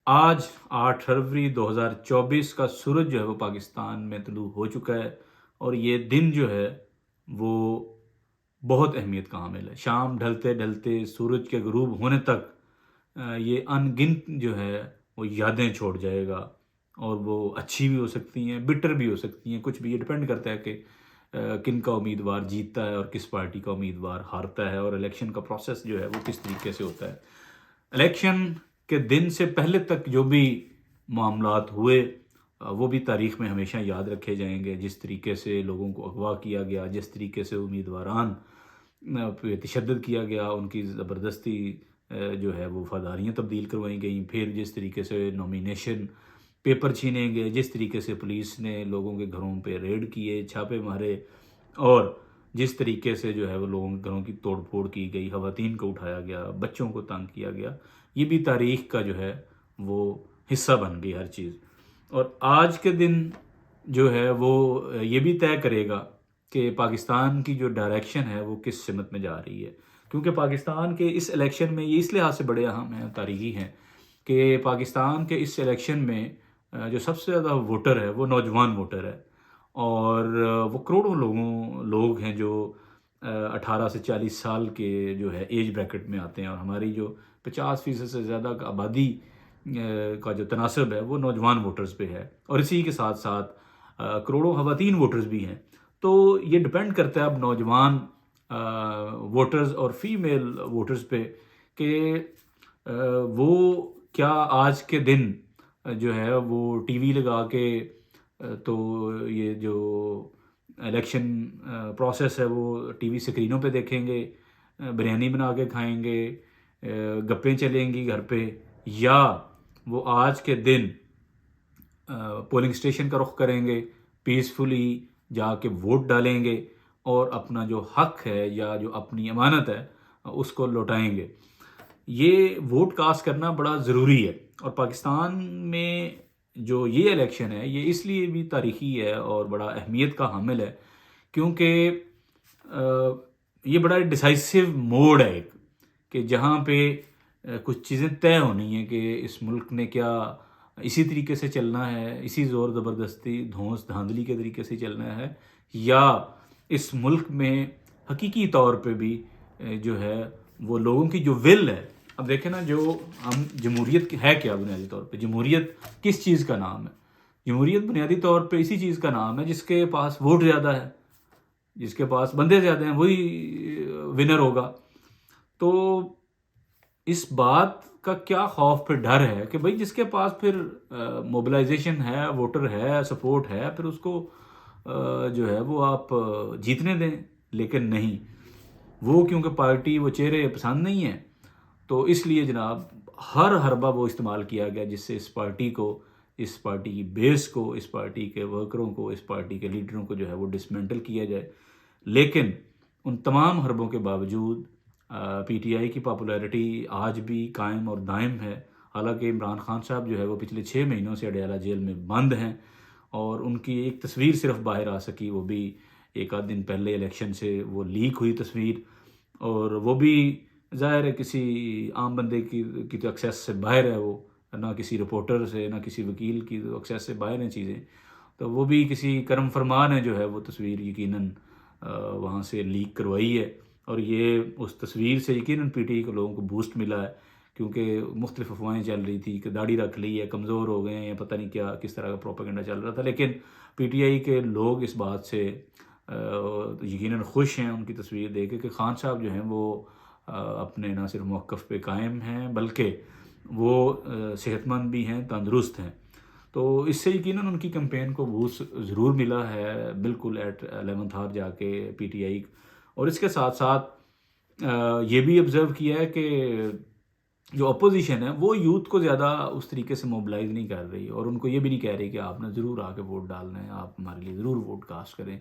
آج 8 فروری 2024 کا سورج جو ہے وہ پاکستان میں طلوع ہو چکا ہے، اور یہ دن جو ہے وہ بہت اہمیت کا حامل ہے۔ شام ڈھلتے ڈھلتے سورج کے غروب ہونے تک یہ ان گنت جو ہے وہ یادیں چھوڑ جائے گا، اور وہ اچھی بھی ہو سکتی ہیں، بٹر بھی ہو سکتی ہیں، کچھ بھی۔ یہ ڈپینڈ کرتا ہے کہ کن کا امیدوار جیتتا ہے اور کس پارٹی کا امیدوار ہارتا ہے، اور الیکشن کا پروسیس جو ہے وہ کس طریقے سے ہوتا ہے۔ الیکشن کے دن سے پہلے تک جو بھی معاملات ہوئے وہ بھی تاریخ میں ہمیشہ یاد رکھے جائیں گے۔ جس طریقے سے لوگوں کو اغوا کیا گیا، جس طریقے سے امیدواران پہ تشدد کیا گیا، ان کی زبردستی جو ہے وہ وفاداریاں تبدیل کروائی گئیں، پھر جس طریقے سے نومینیشن پیپر چھینے گئے، جس طریقے سے پولیس نے لوگوں کے گھروں پہ ریڈ کیے، چھاپے مارے، اور جس طریقے سے جو ہے وہ لوگوں کے گھروں کی توڑ پھوڑ کی گئی، خواتین کو اٹھایا گیا، بچوں کو تنگ کیا گیا، یہ بھی تاریخ کا جو ہے وہ حصہ بن گئی ہر چیز۔ اور آج کے دن جو ہے وہ یہ بھی طے کرے گا کہ پاکستان کی جو ڈائریکشن ہے وہ کس سمت میں جا رہی ہے، کیونکہ پاکستان کے اس الیکشن میں یہ اس لحاظ سے بڑے اہم ہیں، تاریخی ہیں، کہ پاکستان کے اس الیکشن میں جو سب سے زیادہ ووٹر ہے وہ نوجوان ووٹر ہے، اور وہ کروڑوں لوگ ہیں جو 18 سے 40 سال کے جو ہے ایج بریکٹ میں آتے ہیں، اور ہماری جو 50% سے زیادہ آبادی کا جو تناسب ہے وہ نوجوان ووٹرز پہ ہے، اور اسی کے ساتھ ساتھ کروڑوں خواتین ووٹرز بھی ہیں۔ تو یہ ڈپینڈ کرتا ہے اب نوجوان ووٹرز اور فیمیل ووٹرز پہ کہ وہ کیا آج کے دن جو ہے وہ ٹی وی لگا کے تو یہ جو الیکشن پروسیس ہے وہ ٹی وی سکرینوں پہ دیکھیں گے، بریانی بنا کے کھائیں گے، گپیں چلیں گی گھر پہ، یا وہ آج کے دن پولنگ اسٹیشن کا رخ کریں گے، پیسفلی جا کے ووٹ ڈالیں گے، اور اپنا جو حق ہے یا جو اپنی امانت ہے اس کو لوٹائیں گے۔ یہ ووٹ کاسٹ کرنا بڑا ضروری ہے، اور پاکستان میں جو یہ الیکشن ہے یہ اس لیے بھی تاریخی ہے اور بڑا اہمیت کا حامل ہے کیونکہ یہ بڑا ڈیسائسو موڈ ہے ایک، کہ جہاں پہ کچھ چیزیں طے ہونی ہیں کہ اس ملک نے کیا اسی طریقے سے چلنا ہے، اسی زور زبردستی دھونس دھاندلی کے طریقے سے چلنا ہے، یا اس ملک میں حقیقی طور پہ بھی جو ہے وہ لوگوں کی جو ول ہے۔ اب دیکھیں نا، جو ہم جمہوریت ہے کیا بنیادی طور پہ؟ جمہوریت کس چیز کا نام ہے؟ جمہوریت بنیادی طور پہ اسی چیز کا نام ہے جس کے پاس ووٹ زیادہ ہے، جس کے پاس بندے زیادہ ہیں وہی ونر ہوگا۔ تو اس بات کا کیا خوف پھر ڈر ہے کہ بھئی جس کے پاس پھر موبلائزیشن ہے، ووٹر ہے، سپورٹ ہے، پھر اس کو جو ہے وہ آپ جیتنے دیں، لیکن نہیں، وہ کیونکہ پارٹی وہ چہرے پسند نہیں ہیں، تو اس لیے جناب ہر حربہ وہ استعمال کیا گیا جس سے اس پارٹی کو، اس پارٹی کی بیس کو، اس پارٹی کے ورکروں کو، اس پارٹی کے لیڈروں کو جو ہے وہ ڈسمنٹل کیا جائے۔ لیکن ان تمام حربوں کے باوجود پی ٹی آئی کی پاپولیرٹی آج بھی قائم اور دائم ہے، حالانکہ عمران خان صاحب جو ہے وہ پچھلے 6 مہینوں سے اڈیالہ جیل میں بند ہیں، اور ان کی ایک تصویر صرف باہر آ سکی، وہ بھی ایک آدھ دن پہلے الیکشن سے وہ لیک ہوئی تصویر، اور وہ بھی ظاہر ہے کسی عام بندے کی تو ایکسیس سے باہر ہے، وہ نہ کسی رپورٹر سے نہ کسی وکیل کی تو ایکسیس سے باہر ہیں چیزیں، تو وہ بھی کسی کرم فرما نے جو ہے وہ تصویر یقیناً وہاں سے لیک کروائی ہے، اور یہ اس تصویر سے یقیناً پی ٹی آئی کے لوگوں کو بوسٹ ملا ہے، کیونکہ مختلف افواہیں چل رہی تھی کہ داڑھی رکھ لی ہے، کمزور ہو گئے ہیں، یا پتہ نہیں کیا کس طرح کا پروپیگنڈا چل رہا تھا، لیکن پی ٹی آئی کے لوگ اس بات سے یقیناً خوش ہیں ان کی تصویر دیکھ کے کہ خان صاحب جو ہیں وہ اپنے نہ صرف موقف پہ قائم ہیں بلکہ وہ صحت مند بھی ہیں، تندرست ہیں۔ تو اس سے یقیناً ان کی کمپین کو بوسٹ ضرور ملا ہے، بالکل ایٹ 11th آور جا کے پی ٹی آئی۔ اور اس کے ساتھ ساتھ یہ بھی آبزرو کیا ہے کہ جو اپوزیشن ہے وہ یوتھ کو زیادہ اس طریقے سے موبلائز نہیں کر رہی، اور ان کو یہ بھی نہیں کہہ رہی کہ آپ نے ضرور آ کے ووٹ ڈالنا ہے، آپ ہمارے لیے ضرور ووٹ کاسٹ کریں۔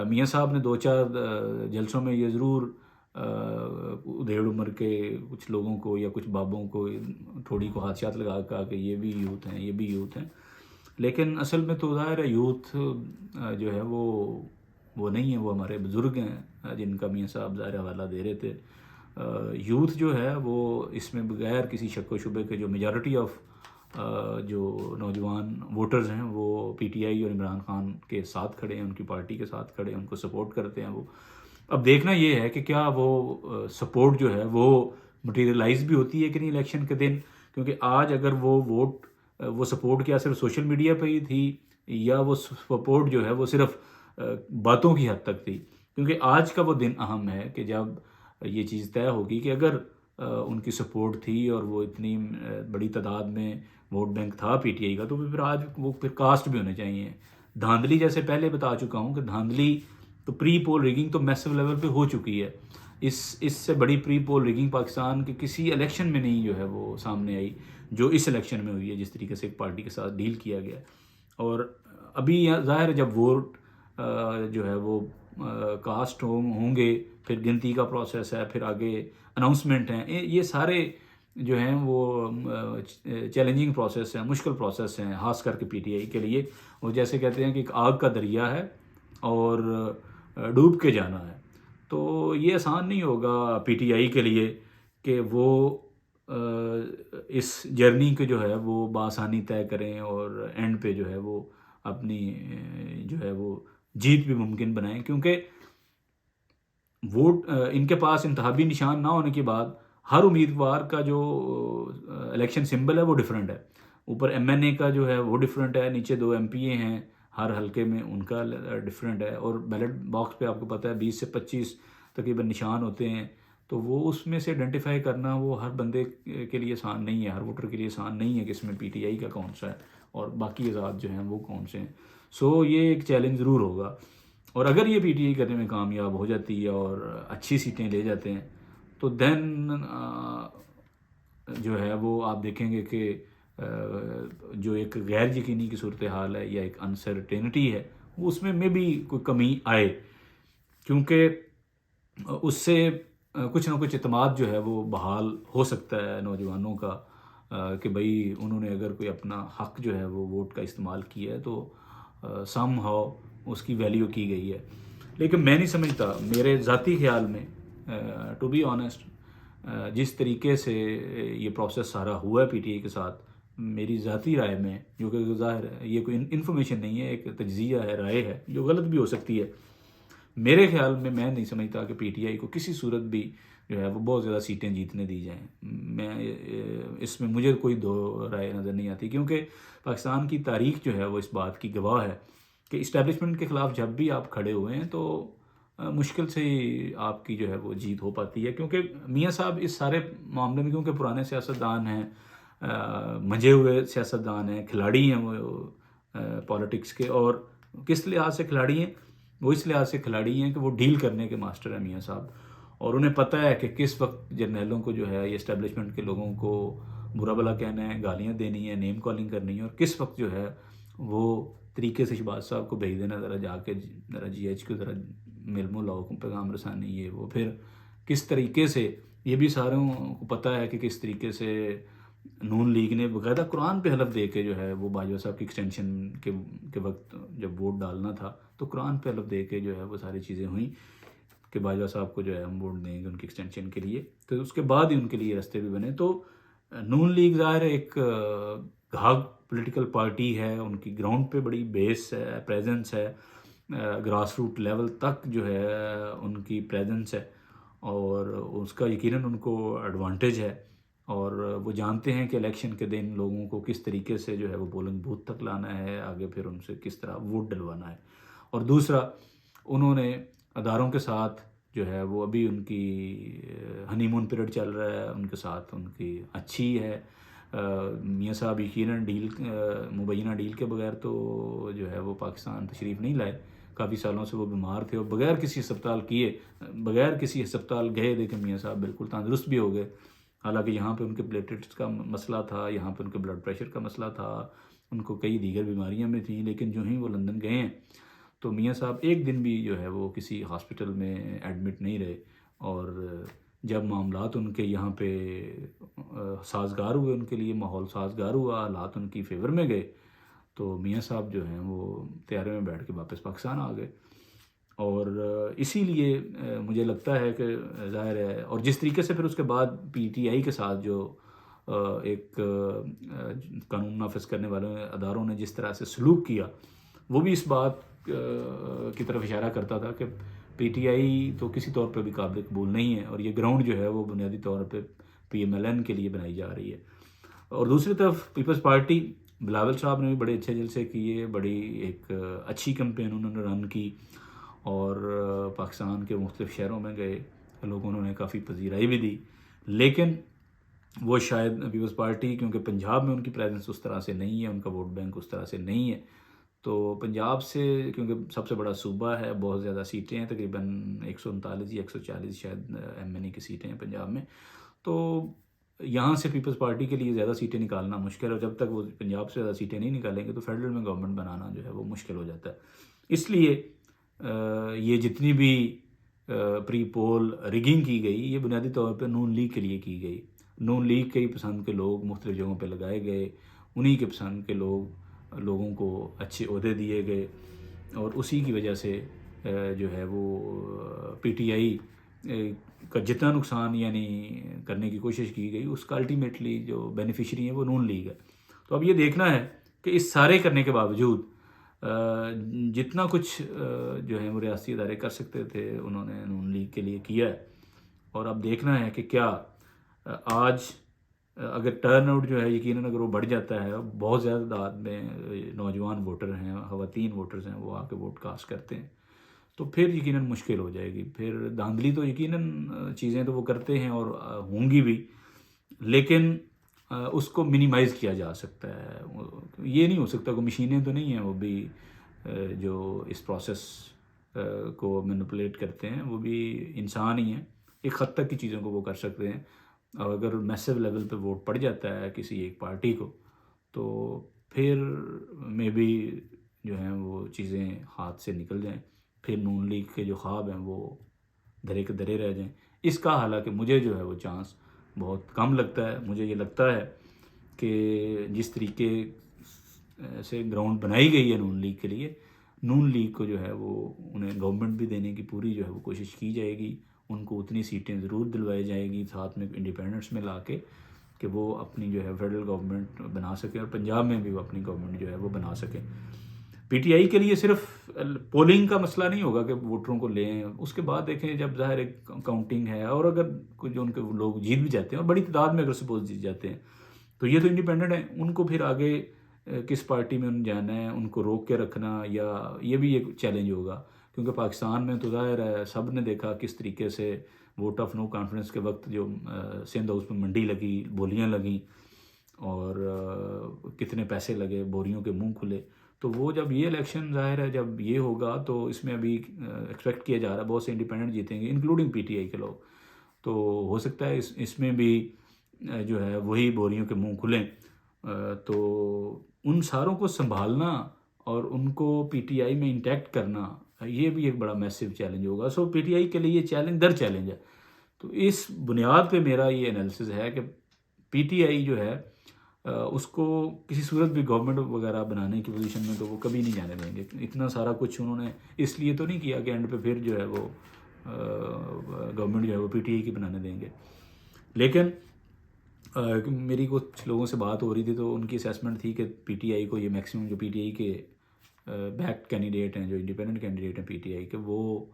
میاں صاحب نے 2-4 جلسوں میں یہ ضرور ادھیڑ عمر کے کچھ لوگوں کو یا کچھ بابوں کو تھوڑی کو ہاتھ لگا کہا کہ یہ بھی یوتھ ہیں، یہ بھی یوتھ ہیں، لیکن اصل میں تو ظاہر ہے یوتھ جو ہے وہ نہیں ہے، وہ ہمارے بزرگ ہیں جن کا میاں صاحب ظاہر حوالہ دے رہے تھے۔ یوتھ جو ہے وہ اس میں بغیر کسی شک و شبے کے جو میجارٹی آف جو نوجوان ووٹرز ہیں وہ پی ٹی آئی اور عمران خان کے ساتھ کھڑے ہیں، ان کی پارٹی کے ساتھ کھڑے ہیں، ان کو سپورٹ کرتے ہیں وہ. اب دیکھنا یہ ہے کہ کیا وہ سپورٹ جو ہے وہ مٹیریلائز بھی ہوتی ہے کہ نہیں الیکشن کے دن، کیونکہ آج اگر وہ ووٹ وہ سپورٹ کیا صرف سوشل میڈیا پہ ہی تھی، یا وہ سپورٹ جو ہے وہ صرف باتوں کی حد تک تھی. کیونکہ آج کا وہ دن اہم ہے کہ جب یہ چیز طے ہوگی کہ اگر ان کی سپورٹ تھی اور وہ اتنی بڑی تعداد میں ووٹ بینک تھا پی ٹی آئی کا، تو پھر آج وہ پھر کاسٹ بھی ہونے چاہیے. دھاندلی جیسے پہلے بتا چکا ہوں کہ دھاندلی تو پری پول ریگنگ تو میسو لیول پہ ہو چکی ہے. اس سے بڑی پری پول ریگنگ پاکستان کے کسی الیکشن میں نہیں جو ہے وہ سامنے آئی جو اس الیکشن میں ہوئی ہے، جس طریقے سے ایک پارٹی کے ساتھ ڈیل کیا گیا. اور ابھی ظاہر ہے جب ووٹ جو ہے وہ کاسٹ ہوں گے، پھر گنتی کا پروسیس ہے، پھر آگے اناؤنسمنٹ ہیں، یہ سارے جو ہیں وہ چیلنجنگ پروسیس ہیں، مشکل پروسیس ہیں، خاص کر کے پی ٹی آئی کے لیے. وہ جیسے کہتے ہیں کہ ایک آگ کا دریا ہے اور ڈوب کے جانا ہے. تو یہ آسان نہیں ہوگا پی ٹی آئی کے لیے کہ وہ اس جرنی کے جو ہے وہ بآسانی طے کریں اور اینڈ پہ جو ہے وہ اپنی جو ہے وہ جیت بھی ممکن بنائیں. کیونکہ ووٹ ان کے پاس انتخابی نشان نہ ہونے کے بعد ہر امیدوار کا جو الیکشن سمبل ہے وہ ڈیفرنٹ ہے. اوپر ایم این اے کا جو ہے وہ ڈیفرنٹ ہے، نیچے 2 ایم پی اے ہیں ہر حلقے میں، ان کا ڈیفرنٹ ہے، اور بیلٹ باکس پہ آپ کو پتہ ہے 20 سے 25 تقریباً نشان ہوتے ہیں. تو وہ اس میں سے آئیڈینٹیفائی کرنا وہ ہر بندے کے لیے آسان نہیں ہے، ہر ووٹر کے لیے آسان نہیں ہے کہ اس میں پی ٹی آئی کا کون سا ہے اور باقی آزاد جو ہیں وہ کون سے ہیں. سو یہ ایک چیلنج ضرور ہوگا. اور اگر یہ پی ٹی آئی کرنے میں کامیاب ہو جاتی ہے اور اچھی سیٹیں لے جاتے ہیں تو دین جو ہے وہ آپ دیکھیں گے کہ جو ایک غیر یقینی کی صورتحال ہے یا ایک انسرٹینٹی ہے، وہ اس میں بھی کوئی کمی آئے، کیونکہ اس سے کچھ نہ کچھ اعتماد جو ہے وہ بحال ہو سکتا ہے نوجوانوں کا کہ بھئی انہوں نے اگر کوئی اپنا حق جو ہے وہ ووٹ کا استعمال کیا ہے تو سم ہاؤ اس کی ویلیو کی گئی ہے. لیکن میں نہیں سمجھتا، میرے ذاتی خیال میں ٹو بی آنیسٹ، جس طریقے سے یہ پروسیس سارا ہوا ہے پی ٹی آئی کے ساتھ، میری ذاتی رائے میں، جو کہ ظاہر ہے یہ کوئی انفارمیشن نہیں ہے، ایک تجزیہ ہے، رائے ہے جو غلط بھی ہو سکتی ہے، میرے خیال میں نہیں سمجھتا کہ پی ٹی آئی کو کسی صورت بھی جو ہے وہ بہت زیادہ سیٹیں جیتنے دی جائیں. اس میں مجھے کوئی دو رائے نظر نہیں آتی، کیونکہ پاکستان کی تاریخ جو ہے وہ اس بات کی گواہ ہے کہ اسٹیبلشمنٹ کے خلاف جب بھی آپ کھڑے ہوئے ہیں تو مشکل سے ہی آپ کی جو ہے وہ جیت ہو پاتی ہے. کیونکہ میاں صاحب اس سارے معاملے میں کیونکہ پرانے سیاستدان ہیں، منجھے ہوئے سیاستدان ہیں، کھلاڑی ہیں وہ پالیٹکس کے. اور کس لحاظ سے کھلاڑی ہیں؟ وہ اس لحاظ سے کھلاڑی ہیں کہ وہ ڈیل کرنے کے ماسٹر ہیں میاں صاحب، اور انہیں پتہ ہے کہ کس وقت جرنیلوں کو جو ہے یہ اسٹیبلشمنٹ کے لوگوں کو برا بلا کہنا ہے، گالیاں دینی ہے، نیم کالنگ کرنی ہے، اور کس وقت جو ہے وہ طریقے سے شہباز صاحب کو بھیج دینا، ذرا جا کے ذرا جی ایچ کو ذرا مل ملاؤ پیغام رسانی، یہ وہ پھر کس طریقے سے، یہ بھی ساروں کو پتہ ہے کہ کس طریقے سے نون لیگ نے باقاعدہ قرآن پہ حلف دے کے جو ہے وہ باجوہ صاحب کی ایکسٹینشن کے وقت جب ووٹ ڈالنا تھا تو قرآن پہ حلف دے کے جو ہے وہ ساری چیزیں ہوئیں کہ باجوہ صاحب کو جو ہے ہم ووٹ دیں گے ان کی ایکسٹینشن کے لیے. تو اس کے بعد ہی ان کے لیے راستے بھی بنے. تو نون لیگ ظاہر ایک گھاگ پولیٹیکل پارٹی ہے، ان کی گراؤنڈ پہ بڑی بیس ہے، پریزنس ہے، گراس روٹ لیول تک جو ہے ان کی پریزنس ہے، اور اس کا یقیناً ان کو ایڈوانٹیج ہے. اور وہ جانتے ہیں کہ الیکشن کے دن لوگوں کو کس طریقے سے جو ہے وہ پولنگ بوتھ تک لانا ہے، آگے پھر ان سے کس طرح ووٹ ڈلوانا ہے. اور دوسرا، انہوں نے اداروں کے ساتھ جو ہے وہ ابھی ان کی ہنی مون پیریڈ چل رہا ہے، ان کے ساتھ ان کی اچھی ہے. میاں صاحب یقیناً مبینہ ڈیل کے بغیر تو جو ہے وہ پاکستان تشریف نہیں لائے. کافی سالوں سے وہ بیمار تھے اور بغیر کسی ہسپتال گئے دیکھیں میاں صاحب بالکل تندرست بھی ہو گئے. حالانکہ یہاں پہ ان کے پلیٹلیٹس کا مسئلہ تھا، یہاں پہ ان کے بلڈ پریشر کا مسئلہ تھا، ان کو کئی دیگر بیماریاں بھی تھیں، لیکن جو ہی وہ لندن گئے ہیں تو میاں صاحب ایک دن بھی جو ہے وہ کسی ہاسپٹل میں ایڈمٹ نہیں رہے. اور جب معاملات ان کے یہاں پہ سازگار ہوئے، ان کے لیے ماحول سازگار ہوا، حالات ان کی فیور میں گئے، تو میاں صاحب جو ہیں وہ طیارے میں بیٹھ کے واپس پاکستان آ گئے. اور اسی لیے مجھے لگتا ہے کہ ظاہر ہے، اور جس طریقے سے پھر اس کے بعد پی ٹی آئی کے ساتھ جو ایک قانون نافذ کرنے والوں اداروں نے جس طرح سے سلوک کیا، وہ بھی اس بات کی طرف اشارہ کرتا تھا کہ پی ٹی آئی تو کسی طور پہ بھی قابل قبول نہیں ہے، اور یہ گراؤنڈ جو ہے وہ بنیادی طور پہ پی ایم ایل این کے لیے بنائی جا رہی ہے۔ اور دوسری طرف پیپلز پارٹی، بلاول صاحب نے بھی بڑے اچھے جلسے کیے، بڑی ایک اچھی کمپین انہوں نے رن کی، اور پاکستان کے مختلف شہروں میں گئے، لوگوں نے کافی پذیرائی بھی دی، لیکن وہ شاید پیپلز پارٹی، کیونکہ پنجاب میں ان کی پریزنس اس طرح سے نہیں ہے، ان کا ووٹ بینک اس طرح سے نہیں ہے، تو پنجاب سے، کیونکہ سب سے بڑا صوبہ ہے، بہت زیادہ سیٹیں ہیں، تقریباً 139 یا 140 شاید ایم این اے کی سیٹیں ہیں پنجاب میں، تو یہاں سے پیپلز پارٹی کے لیے زیادہ سیٹیں نکالنا مشکل ہے، اور جب تک وہ پنجاب سے زیادہ سیٹیں نہیں نکالیں گے تو فیڈرل میں گورنمنٹ بنانا جو ہے وہ مشکل ہو جاتا ہے۔ اس لیے یہ جتنی بھی پری پول ریگنگ کی گئی، یہ بنیادی طور پہ نون لیگ کے لیے کی گئی۔ نون لیگ کے ہی پسند کے لوگ مختلف جگہوں پہ لگائے گئے، انہی کے پسند کے لوگوں کو اچھے عہدے دیے گئے، اور اسی کی وجہ سے جو ہے وہ پی ٹی آئی کا جتنا نقصان یعنی کرنے کی کوشش کی گئی، اس کا الٹیمیٹلی جو بینیفیشری ہیں وہ نون لیگ ہے۔ تو اب یہ دیکھنا ہے کہ اس سارے کرنے کے باوجود جتنا کچھ جو ہے وہ ریاستی ادارے کر سکتے تھے انہوں نے نون لیگ کے لیے کیا ہے، اور اب دیکھنا ہے کہ کیا آج اگر ٹرن آؤٹ جو ہے یقیناً اگر وہ بڑھ جاتا ہے، بہت زیادہ تعداد میں نوجوان ووٹر ہیں، خواتین ووٹرز ہیں، وہ آ کے ووٹ کاسٹ کرتے ہیں، تو پھر یقیناً مشکل ہو جائے گی۔ پھر دھاندلی تو یقیناً چیزیں تو وہ کرتے ہیں اور ہوں گی بھی، لیکن اس کو منیمائز کیا جا سکتا ہے۔ یہ نہیں ہو سکتا، کوئی مشینیں تو نہیں ہیں وہ بھی جو اس پروسیس کو مینپولیٹ کرتے ہیں، وہ بھی انسان ہی ہیں، ایک حد تک کی چیزوں کو وہ کر سکتے ہیں، اور اگر میسو لیول پہ ووٹ پڑ جاتا ہے کسی ایک پارٹی کو، تو پھر مے بی جو ہیں وہ چیزیں ہاتھ سے نکل جائیں، پھر نون لیگ کے جو خواب ہیں وہ دھرے کے دھرے رہ جائیں۔ اس کا حالانکہ مجھے جو ہے وہ چانس بہت کم لگتا ہے۔ مجھے یہ لگتا ہے کہ جس طریقے سے گراؤنڈ بنائی گئی ہے نون لیگ کے لیے، نون لیگ کو جو ہے وہ انہیں گورنمنٹ بھی دینے کی پوری جو ہے وہ کوشش کی جائے گی، ان کو اتنی سیٹیں ضرور دلوائی جائے گی، ساتھ میں انڈیپینڈنس میں لا کے، کہ وہ اپنی جو ہے فیڈرل گورنمنٹ بنا سکیں، اور پنجاب میں بھی وہ اپنی گورنمنٹ جو ہے وہ بنا سکیں۔ پی ٹی آئی کے لیے صرف پولنگ کا مسئلہ نہیں ہوگا کہ ووٹروں کو لیں، اس کے بعد دیکھیں جب ظاہر ایک کاؤنٹنگ ہے، اور اگر جو ان کے لوگ جیت بھی جاتے ہیں، اور بڑی تعداد میں اگر سپوز جیت جاتے ہیں، تو یہ تو انڈیپینڈنٹ ہیں، ان کو پھر آگے کس پارٹی میں ان جانا ہے، ان کو روک کے رکھنا، یا یہ بھی ایک چیلنج ہوگا، کیونکہ پاکستان میں تو ظاہر ہے سب نے دیکھا کس طریقے سے ووٹ آف نو کانفیڈنس کے وقت جو سندھ ہاؤس میں منڈی لگی، بولیاں لگیں، اور کتنے پیسے لگے، بوریوں کے منہ کھلے۔ تو وہ جب یہ الیکشن ظاہر ہے جب یہ ہوگا، تو اس میں ابھی ایکسپیکٹ کیا جا رہا ہے بہت سے انڈیپینڈنٹ جیتیں گے، انکلوڈنگ پی ٹی آئی کے لوگ، تو ہو سکتا ہے اس میں بھی جو ہے وہی بوریوں کے منہ کھلیں، تو ان ساروں کو سنبھالنا اور ان کو پی ٹی آئی میں انٹیکٹ کرنا، یہ بھی ایک بڑا میسو چیلنج ہوگا۔ سو پی ٹی آئی کے لیے چیلنج در چیلنج ہے۔ تو اس بنیاد پہ میرا یہ انالیسز ہے کہ پی ٹی آئی جو ہے اس کو کسی صورت بھی گورنمنٹ وغیرہ بنانے کی پوزیشن میں تو وہ کبھی نہیں جانے دیں گے۔ اتنا سارا کچھ انہوں نے اس لیے تو نہیں کیا کہ اینڈ پہ پھر جو ہے وہ گورنمنٹ جو ہے وہ پی ٹی آئی کی بنانے دیں گے۔ لیکن میری کچھ لوگوں سے بات ہو رہی تھی تو ان کی اسیسمنٹ تھی کہ پی ٹی آئی کو یہ میکسیمم جو پی ٹی آئی کے بیک کینڈیڈیٹ ہیں، جو انڈیپینڈنٹ کینڈیڈیٹ ہیں پی ٹی آئی کے، وہ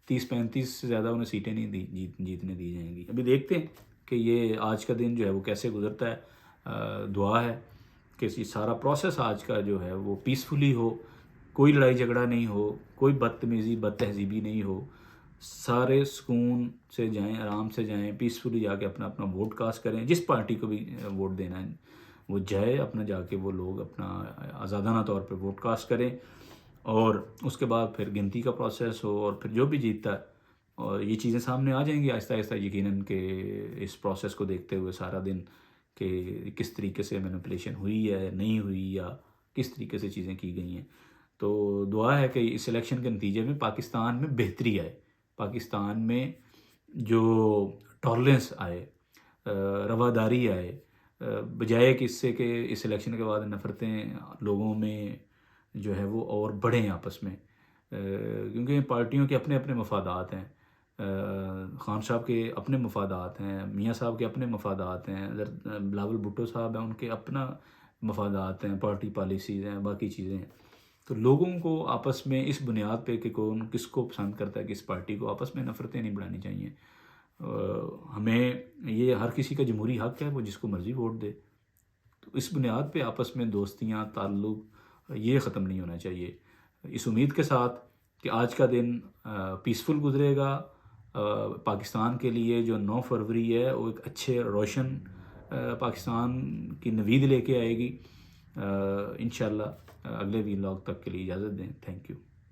30-35 سے زیادہ انہیں سیٹیں نہیں جیتنے دی جائیں گی۔ ابھی دیکھتے ہیں کہ یہ آج کا دن جو ہے وہ کیسے گزرتا ہے۔ دعا ہے کہ یہ سارا پروسیس آج کا جو ہے وہ پیسفلی ہو، کوئی لڑائی جھگڑا نہیں ہو، کوئی بدتمیزی بد تہذیبی نہیں ہو، سارے سکون سے جائیں، آرام سے جائیں، پیسفلی جا کے اپنا ووٹ کاسٹ کریں، جس پارٹی کو بھی ووٹ دینا ہے وہ جائے، اپنا جا کے وہ لوگ اپنا آزادانہ طور پہ ووٹ کاسٹ کریں، اور اس کے بعد پھر گنتی کا پروسیس ہو، اور پھر جو بھی جیتتا ہے، اور یہ چیزیں سامنے آ جائیں گی آہستہ آہستہ یقیناً، کہ اس پروسیس کو دیکھتے ہوئے سارا دن کہ کس طریقے سے مینپولیشن ہوئی ہے، نہیں ہوئی، یا کس طریقے سے چیزیں کی گئی ہیں۔ تو دعا ہے کہ اس الیکشن کے نتیجے میں پاکستان میں بہتری آئے، پاکستان میں جو ٹالرنس آئے، رواداری آئے، بجائے کہ اس سے کہ اس الیکشن کے بعد نفرتیں لوگوں میں جو ہے وہ اور بڑھیں آپس میں، کیونکہ پارٹیوں کے اپنے اپنے مفادات ہیں۔ خان صاحب کے اپنے مفادات ہیں، میاں صاحب کے اپنے مفادات ہیں، بلاول بھٹو صاحب ہیں ان کے اپنا مفادات ہیں، پارٹی پالیسیز ہیں، باقی چیزیں ہیں. تو لوگوں کو آپس میں اس بنیاد پہ کہ کون کس کو پسند کرتا ہے کس پارٹی کو، آپس میں نفرتیں نہیں بڑھانی چاہیے. ہمیں یہ ہر کسی کا جمہوری حق ہے، وہ جس کو مرضی ووٹ دے. تو اس بنیاد پہ آپس میں دوستیاں تعلق یہ ختم نہیں ہونا چاہیے. اس امید کے ساتھ کہ آج کا دن پیسفل گزرے گا پاکستان کے لیے. جو 9 فروری ہے وہ ایک اچھے روشن پاکستان کی نوید لے کے آئے گی انشاءاللہ. اگلے ویلاگ تک کے لیے اجازت دیں. Thank you.